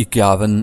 51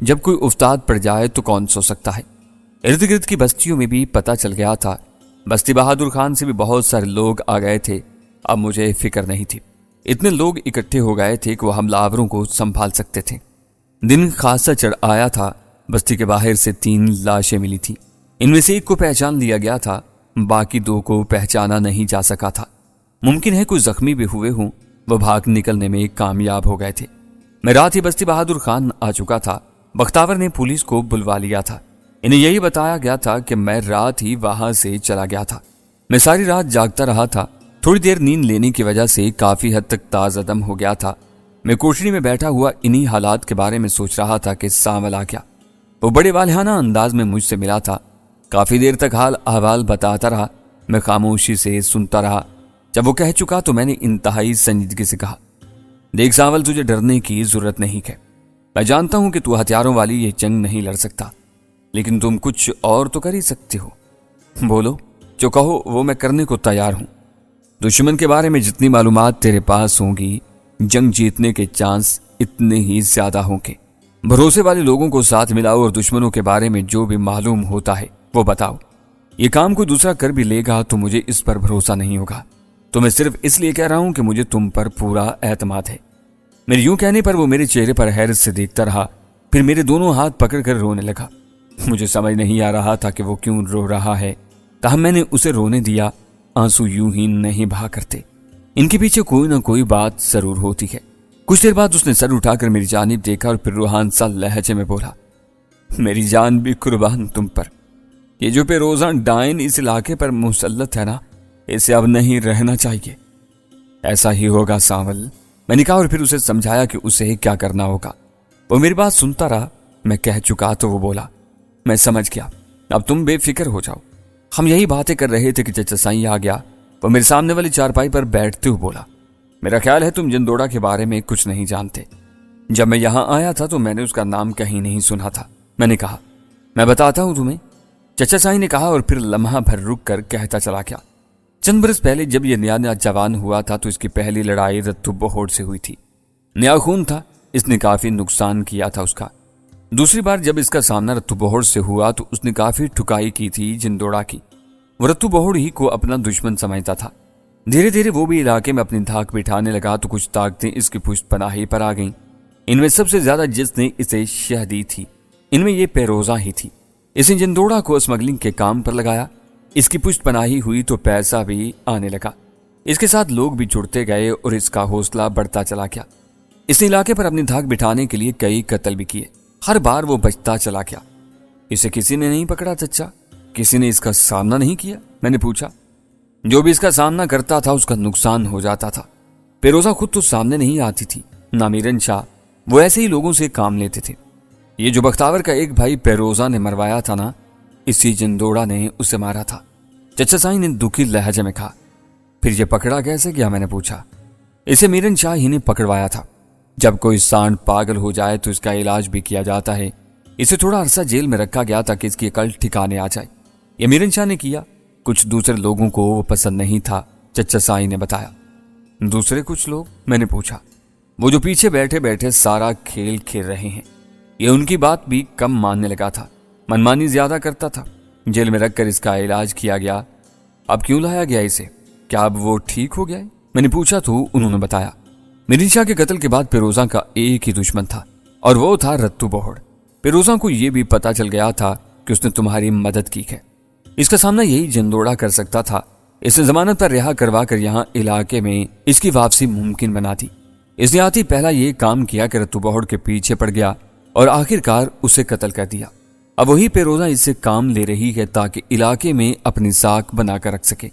جب کوئی افتاد پڑ جائے تو کون سو سکتا ہے۔ ارد گرد کی بستیوں میں بھی پتہ چل گیا تھا، بستی بہادر خان سے بھی بہت سارے لوگ آ گئے تھے۔ اب مجھے فکر نہیں تھی، اتنے لوگ اکٹھے ہو گئے تھے کہ وہ حملہ آوروں کو سنبھال سکتے تھے۔ دن خاصا چڑھ آیا تھا، بستی کے باہر سے 3 لاشیں ملی تھی۔ ان میں سے ایک کو پہچان لیا گیا تھا، باقی 2 کو پہچانا نہیں جا سکا تھا۔ ممکن ہے کوئی زخمی بھی ہوئے ہوں، وہ بھاگ نکلنے میں کامیاب ہو گئے تھے۔ میں رات ہی بستی بہادر خان آ چکا تھا۔ بختاور نے پولیس کو بلوا لیا تھا۔ انہیں یہی بتایا گیا تھا کہ میں رات ہی وہاں سے چلا گیا تھا۔ میں ساری رات جاگتا رہا تھا۔ تھوڑی دیر نیند لینے کی وجہ سے کافی حد تک تازہ دم ہو گیا تھا۔ میں کوٹری میں بیٹھا ہوا انہی حالات کے بارے میں سوچ رہا تھا کہ سانول آ گیا۔ وہ بڑے والہانہ انداز میں مجھ سے ملا تھا۔ کافی دیر تک حال احوال بتاتا رہا۔ میں خاموشی سے سنتا رہا۔ جب وہ کہہ چکا تو میں نے انتہائی سنجیدگی سے کہا، دیکھ سانول، تجھے ڈرنے کی ضرورت نہیں ہے۔ میں جانتا ہوں کہ تو ہتھیاروں والی یہ جنگ نہیں لڑ سکتا، لیکن تم کچھ اور تو کر ہی سکتے ہو۔ بولو، جو کہو وہ میں کرنے کو تیار ہوں۔ دشمن کے بارے میں جتنی معلومات تیرے پاس ہوں گی، جنگ جیتنے کے چانس اتنے ہی زیادہ ہوں گے۔ بھروسے والے لوگوں کو ساتھ ملاؤ اور دشمنوں کے بارے میں جو بھی معلوم ہوتا ہے وہ بتاؤ۔ یہ کام کوئی دوسرا کر بھی لے گا تو مجھے اس پر بھروسہ نہیں ہوگا، تو میں صرف اس لیے کہہ رہا ہوں کہ مجھے تم پر پورا اعتماد ہے۔ میرے یوں کہنے پر وہ میرے چہرے پر حیرت سے دیکھتا رہا، پھر میرے دونوں ہاتھ پکڑ کر رونے لگا۔ مجھے سمجھ نہیں آ رہا تھا کہ وہ کیوں رو رہا ہے، تاہم میں نے اسے رونے دیا۔ آنسو یوں ہی نہیں بہا کرتے، ان کے پیچھے کوئی نہ کوئی بات ضرور ہوتی ہے۔ کچھ دیر بعد اس نے سر اٹھا کر میری جانب دیکھا اور پھر روحان سا لہجے میں بولا، میری جان بھی قربان تم پر۔ یہ جو پہ روزاں ڈائن اس علاقے پر مسلط ہے نا، اسے اب نہیں رہنا چاہیے۔ ایسا ہی ہوگا سانول، میں نے کہا اور پھر اسے سمجھایا کہ اسے کیا کرنا ہوگا۔ وہ میری بات سنتا رہا۔ میں کہہ چکا تو وہ بولا، میں سمجھ گیا، اب تم بے فکر ہو جاؤ۔ ہم یہی باتیں کر رہے تھے کہ چچا سائیں آ گیا۔ وہ میرے سامنے والی چارپائی پر بیٹھتے ہوئے بولا، میرا خیال ہے تم جندوڑا کے بارے میں کچھ نہیں جانتے۔ جب میں یہاں آیا تھا تو میں نے اس کا نام کہیں نہیں سنا تھا۔ میں نے کہا، میں بتاتا ہوں تمہیں۔ چچا سائیں نے کہا اور پھر لمحہ بھر رک کر کہتا چلا گیا، چند برس پہلے جب یہ نیا جوان ہوا تھا تو اس کی پہلی لڑائی رتو بہوڑ سے ہوئی تھی۔ نیا خون تھا، اس نے کافی نقصان کیا تھا اس کا۔ دوسری بار جب اس کا سامنا رتو بہوڑ سے ہوا تو اس نے کافی ٹھکائی کی تھی جندوڑا کی۔ وہ رتو بہوڑ ہی کو اپنا دشمن سمجھتا تھا۔ دھیرے دھیرے وہ بھی علاقے میں اپنی دھاک بٹھانے لگا تو کچھ طاقتیں اس کی پشت پناہی پر آ گئیں۔ ان میں سب سے زیادہ جس نے اسے شہ دی تھی، ان میں یہ پیروزہ ہی تھی۔ اس نے جندوڑا کو اسمگلنگ کے کام پر لگایا۔ اس کی پشت پناہی ہوئی تو پیسہ بھی آنے لگا۔ اس کے ساتھ لوگ بھی جڑتے گئے اور اس کا حوصلہ بڑھتا چلا گیا۔ اس علاقے پر اپنی دھاک بٹھانے کے لیے کئی قتل بھی کیے۔ ہر بار وہ بچتا چلا گیا۔ اسے کسی نے نہیں پکڑا چچا؟ کسی نے اس کا سامنا نہیں کیا؟ میں نے پوچھا۔ جو بھی اس کا سامنا کرتا تھا اس کا نقصان ہو جاتا تھا۔ پیروزہ خود تو سامنے نہیں آتی تھی، نہ میرن شاہ، وہ ایسے ہی لوگوں سے کام لیتے تھے۔ یہ جو بختاور کا ایک بھائی پیروزہ نے مروایا تھا نا، اسی جندوڑا نے اسے مارا تھا، چچا سائیں نے دکھی لہجے میں کہا۔ پھر یہ پکڑا کیسے گیا؟ میں نے پوچھا۔ اسے میرن شاہ ہی نے پکڑوایا تھا۔ جب کوئی سانڈ پاگل ہو جائے تو اس کا علاج بھی کیا جاتا ہے۔ اسے تھوڑا عرصہ جیل میں رکھا گیا تاکہ اس کی عقل ٹھکانے آ جائے۔ یہ میرن شاہ نے کیا، کچھ دوسرے لوگوں کو وہ پسند نہیں تھا، چچا سائیں نے بتایا۔ دوسرے کچھ لوگ؟ میں نے پوچھا۔ وہ جو پیچھے بیٹھے بیٹھے سارا کھیل کھیل رہے ہیں۔ یہ ان کی بات بھی کم ماننے لگا تھا، منمانی زیادہ کرتا تھا۔ جیل میں رکھ کر اس کا علاج کیا گیا۔ اب کیوں لایا گیا اسے؟ کیا اب وہ ٹھیک ہو گیا ہے؟ میں نے پوچھا تو انہوں نے بتایا، میرن شاہ کے قتل کے بعد پیروزہ کا ایک ہی دشمن تھا اور وہ تھا رتو بہوڑ۔ پیروزہ کو یہ بھی پتا چل گیا تھا کہ اس نے تمہاری مدد کی ہے۔ اس کا سامنا یہی جندوڑا کر سکتا تھا۔ اس نے ضمانت پر رہا کروا کر یہاں علاقے میں اس کی واپسی ممکن بنا دی۔ اس نے آتی پہلا یہ کام کیا کہ رتو بہوڑ کے پیچھے پڑ گیا اور آخر کار اسے قتل کر دیا۔ اب وہی پیروزہ اس سے کام لے رہی ہے تاکہ علاقے میں اپنی ساکھ بنا کر رکھ سکے۔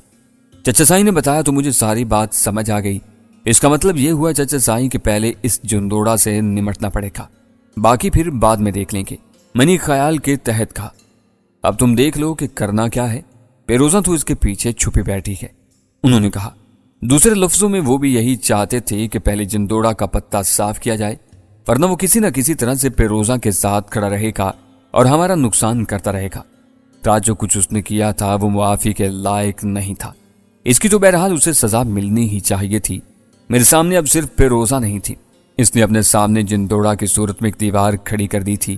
چچا سائیں نے بتایا تو مجھے ساری بات سمجھ آ گئی۔ اس کا مطلب یہ ہوا چچا سائیں کہ پہلے اس جندوڑا سے نمٹنا پڑے گا، باقی پھر بعد میں دیکھ لیں گے۔ میں نے خیال کے تحت کہا، اب تم دیکھ لو کہ کرنا کیا ہے۔ پیروزہ تو اس کے پیچھے چھپی بیٹھی ہے۔ انہوں نے کہا۔ دوسرے لفظوں میں وہ بھی یہی چاہتے تھے کہ پہلے جندوڑا کا پتہ صاف کیا جائے، ورنہ وہ کسی نہ کسی طرح سے پیروزہ کے ساتھ کھڑا رہے گا اور ہمارا نقصان کرتا رہے گا۔ آج جو کچھ اس نے کیا تھا وہ معافی کے لائق نہیں تھا۔ اس کی تو بہرحال اسے سزا ملنی ہی چاہیے تھی۔ میرے سامنے اب صرف پیروزہ نہیں تھی، اس نے اپنے سامنے جندوڑا کی صورت میں ایک دیوار کھڑی کر دی تھی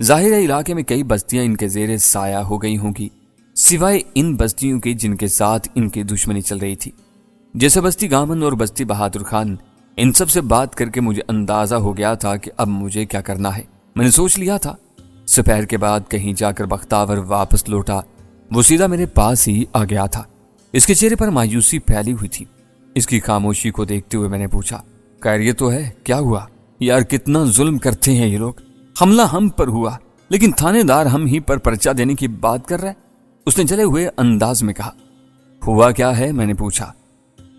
ظاہر ہے علاقے میں کئی بستیاں ان کے زیر سایہ ہو گئی ہوں گی، سوائے ان بستیوں کے جن کے ساتھ ان کی دشمنی چل رہی تھی، جیسے بستی گامن اور بستی بہادر خان۔ ان سب سے بات کر کے مجھے اندازہ ہو گیا تھا کہ اب مجھے کیا کرنا ہے۔ میں نے سوچ لیا تھا سپہر کے بعد کہیں جا کر بختاور واپس لوٹا۔ وہ سیدھا میرے پاس ہی آ گیا تھا، اس کے چہرے پر مایوسی پھیلی ہوئی تھی۔ اس کی خاموشی کو دیکھتے ہوئے میں نے پوچھا، خیریت تو ہے؟ کیا ہوا؟ یار کتنا ظلم کرتے ہیں یہ لوگ، حملہ ہم پر ہوا لیکن تھانے دار ہم ہی پر پرچہ دینے کی بات کر رہا ہے، اس نے جلے ہوئے انداز میں کہا۔ ہوا کیا ہے؟ میں نے پوچھا۔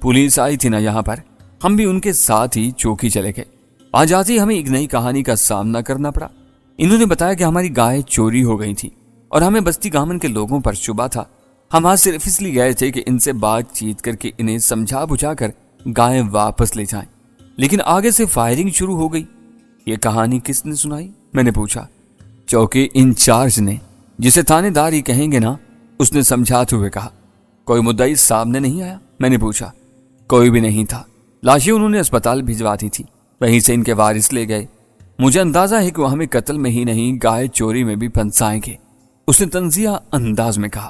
پولیس آئی تھی نا یہاں پر، ہم بھی ان کے ساتھ ہی چوکی چلے گئے۔ آج آتے ہی ہمیں ایک نئی کہانی کا سامنا کرنا پڑا۔ انہوں نے بتایا کہ ہماری گائے چوری ہو گئی تھی اور ہمیں بستی گامن کے لوگوں پر شبہ تھا۔ ہم آج صرف اس لیے گئے تھے کہ ان سے بات چیت کر کے انہیں سمجھا بجھا کر گائے واپس لے جائیں، لیکن آگے سے فائرنگ شروع ہو گئی۔ یہ کہانی کس نے سنائی؟ میں نے پوچھا۔ چوکی انچارج نے، جسے تھانے دار ہی کہیں گے نا، اس نے سمجھاتے ہوئے کہا۔ کوئی مدعی سامنے نہیں آیا؟ میں نے پوچھا۔ کوئی بھی نہیں تھا، لاشیں انہوں نے اسپتال بھجوا دی تھی، وہیں سے ان کے وارث لے گئے۔ مجھے اندازہ ہے کہ وہ ہمیں قتل میں ہی نہیں گائے چوری میں بھی پھنسائیں گے، اس نے تنزیہ انداز میں کہا۔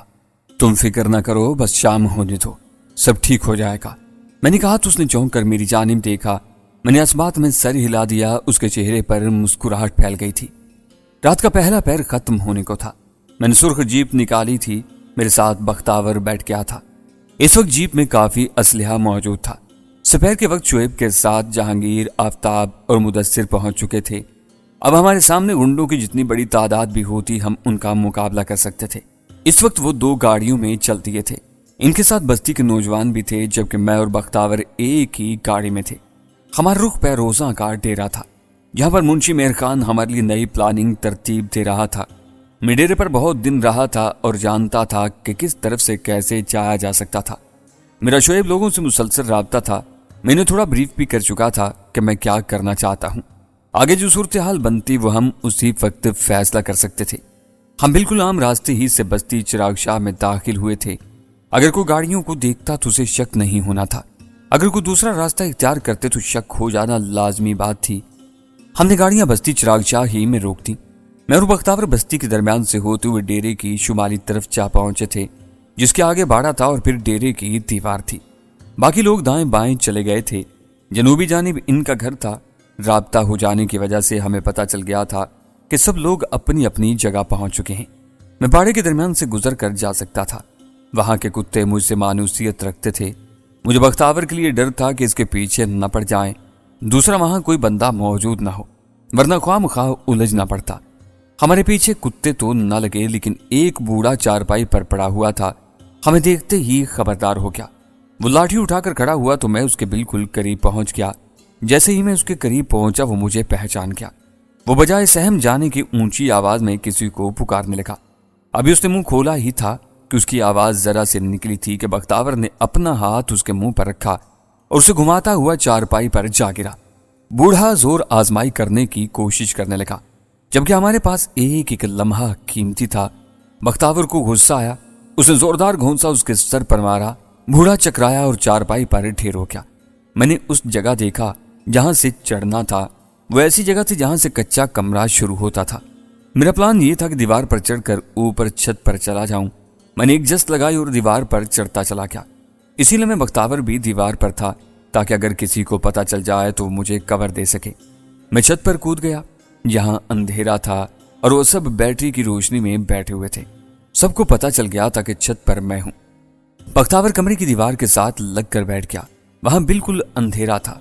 تم فکر نہ کرو، بس شام ہونے دو، سب ٹھیک ہو جائے گا، میں نے کہا تو اس نے چونک کر میری جانب دیکھا۔ میں نے اس بات میں سر ہلا دیا، اس کے چہرے پر مسکراہٹ پھیل گئی تھی۔ رات کا پہلا پہر ختم ہونے کو تھا۔ میں نے سرخ جیپ نکالی تھی، میرے ساتھ بختاور بیٹھ گیا تھا۔ اس وقت جیپ میں کافی اسلحہ موجود تھا۔ سپہر کے وقت شعیب کے ساتھ جہانگیر، آفتاب اور مدثر پہنچ چکے تھے۔ اب ہمارے سامنے گنڈوں کی جتنی بڑی تعداد بھی ہوتی ہم ان کا مقابلہ کر سکتے تھے۔ اس وقت وہ 2 گاڑیوں میں چل دیے تھے، ان کے ساتھ بستی کے نوجوان بھی تھے، جبکہ میں اور بختاور ایک ہی گاڑی میں تھے۔ ہمارا رخ پیروزہ کا ڈیرا تھا، یہاں پر منشی مہر خان ہمارے لیے نئی پلاننگ ترتیب دے رہا تھا۔ میں ڈیرے پر بہت دن رہا تھا اور جانتا تھا کہ کس طرف سے کیسے جایا جا سکتا تھا۔ میرا شعیب لوگوں سے مسلسل رابطہ تھا، میں نے تھوڑا بریف بھی کر چکا تھا کہ میں کیا کرنا چاہتا ہوں۔ آگے جو صورتحال بنتی وہ ہم اسی وقت فیصلہ کر سکتے تھے۔ ہم بالکل عام راستے ہی سے بستی چراغ شاہ میں داخل ہوئے تھے۔ اگر کوئی گاڑیوں کو دیکھتا تو اسے شک نہیں ہونا تھا، اگر کوئی دوسرا راستہ اختیار کرتے تو شک ہو جانا لازمی بات تھی۔ ہم نے گاڑیاں بستی چراغ شاہ ہی میں روک دی۔ میں اور بختاور بستی کے درمیان سے ہوتے ہوئے ڈیرے کی شمالی طرف جا پہنچے تھے، جس کے آگے باڑہ تھا اور پھر ڈیرے کی دیوار تھی۔ باقی لوگ دائیں بائیں چلے گئے تھے۔ جنوبی جانب ان کا گھر تھا۔ رابطہ ہو جانے کی وجہ سے ہمیں پتہ چل گیا تھا کہ سب لوگ اپنی اپنی جگہ پہنچ چکے ہیں۔ میں باڑے کے درمیان سے گزر کر جا سکتا تھا۔ وہاں کے کتے مجھ سے مانوسیت رکھتے تھے۔ مجھے بختاور کے لیے ڈر تھا کہ اس کے پیچھے نہ پڑ جائیں، دوسرا وہاں کوئی بندہ موجود نہ ہو، ورنہ خواہ مخواہ الجھنا پڑتا۔ ہمارے پیچھے کتے تو نہ لگے، لیکن ایک بوڑھا چارپائی پر پڑا ہوا تھا، ہمیں دیکھتے ہی خبردار ہو گیا۔ وہ لاٹھی اٹھا کر کھڑا ہوا تو میں اس کے بالکل قریب پہنچ گیا۔ جیسے ہی میں اس کے قریب پہنچا وہ مجھے پہچان گیا۔ وہ بجائے سہم جانے کی اونچی آواز میں کسی کو پکارنے لگا۔ ابھی اس نے منہ کھولا ہی تھا کہ اس کی آواز ذرا سے نکلی تھی کہ بختاور نے اپنا ہاتھ اس کے منہ پر رکھا اور اسے گھماتا ہوا چارپائی پر جا گرا۔ بوڑھا زور آزمائی کرنے کی کوشش کرنے لگا، جبکہ ہمارے پاس ایک ایک لمحہ قیمتی تھا۔ بختاور کو غصہ آیا، اس نے زوردار گھونسا اس کے سر پر مارا۔ بوڑھا چکرایا اور چارپائی پر ڈھیر ہو گیا۔ میں نے اس جگہ دیکھا جہاں سے چڑھنا تھا، وہ ایسی جگہ تھی جہاں سے کچا کمرہ شروع ہوتا تھا۔ میرا پلان یہ تھا کہ دیوار پر چڑھ کر اوپر چھت پر چلا جاؤں۔ میں نے ایک جست لگائی اور دیوار پر چڑھتا چلا گیا۔ اسی لیے میں بختاور بھی دیوار پر تھا تاکہ اگر کسی کو پتہ چل جائے تو مجھے کور دے سکے۔ میں چھت پر کود گیا۔ یہاں اندھیرا تھا اور وہ سب بیٹری کی روشنی میں بیٹھے ہوئے تھے۔ سب کو پتہ چل گیا تھا کہ چھت پر میں ہوں۔ بختاور کمرے کی دیوار کے ساتھ لگ کر بیٹھ گیا۔ وہاں بالکل اندھیرا تھا۔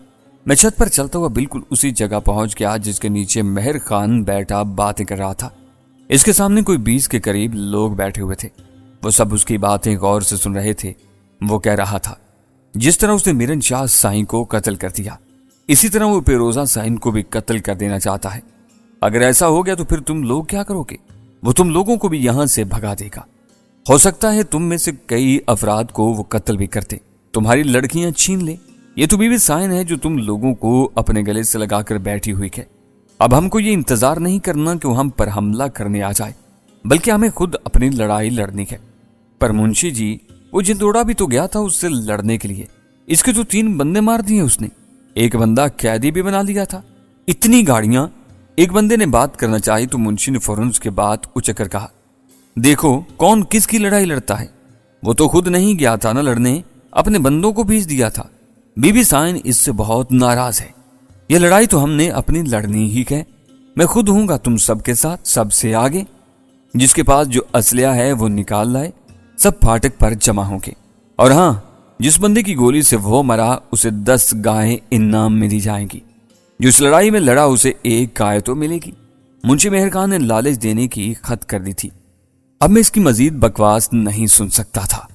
میں چھت پر چلتا ہوا بالکل اسی جگہ پہنچ گیا جس کے نیچے مہر خان بیٹھا باتیں کر رہا تھا۔ اس کے سامنے کوئی 20 کے قریب لوگ بیٹھے ہوئے تھے۔ وہ سب اس کی باتیں غور سے سن رہے تھے۔ وہ کہہ رہا تھا، جس طرح اس نے میرن شاہ سائیں کو قتل کر دیا، اسی طرح وہ پیروزہ سائن کو بھی قتل کر دینا چاہتا ہے۔ اگر ایسا ہو گیا تو پھر تم لوگ کیا کرو گے؟ وہ تم لوگوں کو بھی یہاں سے بھگا دے گا۔ ہو سکتا ہے تم میں سے کئی افراد کو وہ قتل بھی کرتے، تمہاری لڑکیاں چھین لے۔ یہ تو بیوی سائن ہے جو تم لوگوں کو اپنے گلے سے لگا کر بیٹھی ہوئی ہے۔ اب ہم کو یہ انتظار نہیں کرنا کہ وہ ہم پر حملہ کرنے آ جائے، بلکہ ہمیں خود اپنی لڑائی لڑنی ہے۔ پر منشی جی، وہ جندوڑا بھی تو گیا تھا اس سے لڑنے کے لیے، اس کے تو 3 بندے مار دیے اس نے، ایک بندہ قیدی بھی بنا لیا تھا۔ اتنی گاڑیاں، ایک بندے نے بات کرنا چاہی تو منشی نے فوراً اس کے بات اچک کر کہا، دیکھو کون کس کی لڑائی لڑتا ہے، وہ تو خود نہیں گیا تھا نہ لڑنے، اپنے بندوں کو بھیج دیا تھا۔ بی بی سائن اس سے بہت ناراض ہے، یہ لڑائی تو ہم نے اپنی لڑنی ہی ہے، میں خود ہوں گا تم سب کے ساتھ، سب سے آگے، جس کے پاس جو اسلحہ ہے وہ نکال لائے، سب پھاٹک پر جمع ہوں گے، اور ہاں جس بندے کی گولی سے وہ مرا اسے 10 گائیں انعام میں دی جائیں گی، جو اس لڑائی میں لڑا اسے 1 گائے تو ملے گی۔ منشی مہر خان نے لالچ دینے کی خط کر دی تھی۔ اب میں اس کی مزید بکواس نہیں سن سکتا تھا۔